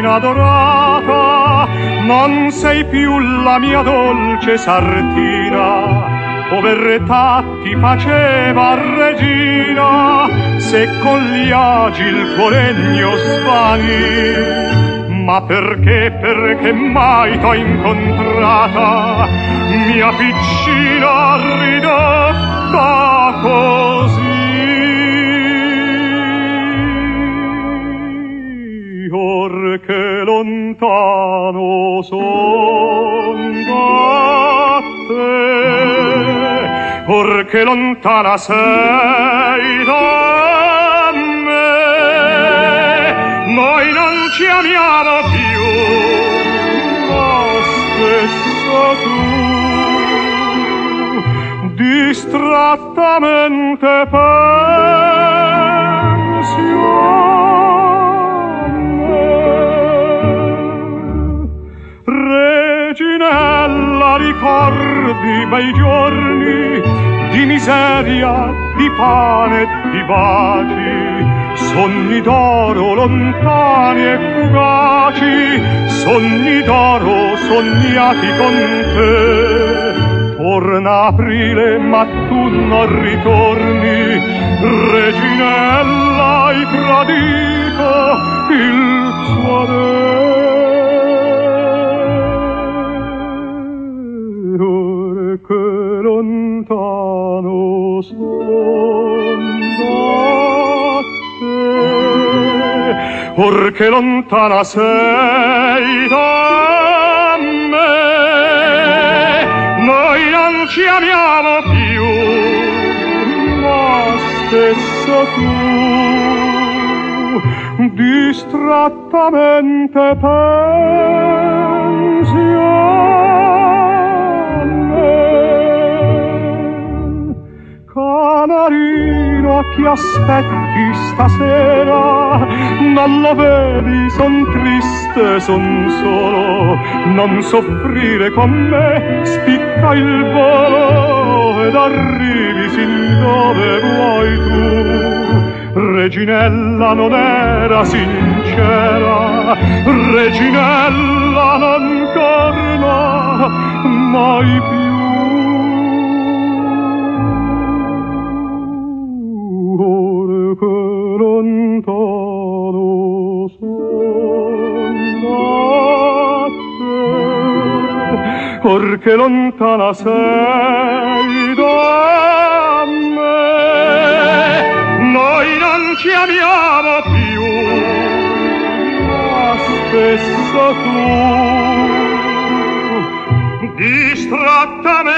bambina dorata, non sei più la mia dolce sartina. Povertà ti faceva regina, se con gli agi il tuo regno svanì. Ma perché mai t'ho incontrata, mia piccina ridotta così? Or che lontano son da te, or che lontana sei da me, noi non ci amiamo più, ma stesso tu distrattamente pensi a me. Reginella, ricordi bei giorni di miseria, di pane e di baci, sogni d'oro lontani e fugaci, sogni d'oro sognati con te. Torna aprile ma tu non ritorni, Reginella, hai tradito il suo re. Ora che lontano son da te, or che lontana sei da me, noi non ci amiamo più, ma stesso tu distrattamente pensi a me. Canarino, a chi aspetti stasera? Non lo vedi, son triste, son solo. Non soffrire con me, spicca il volo ed arrivi sin dove vuoi tu. Reginella non era sincera, Reginella non torna mai più. Ora che lontano son da te, or che lontana sei da me, noi non ci amiamo più, ma stesso tu distrattamente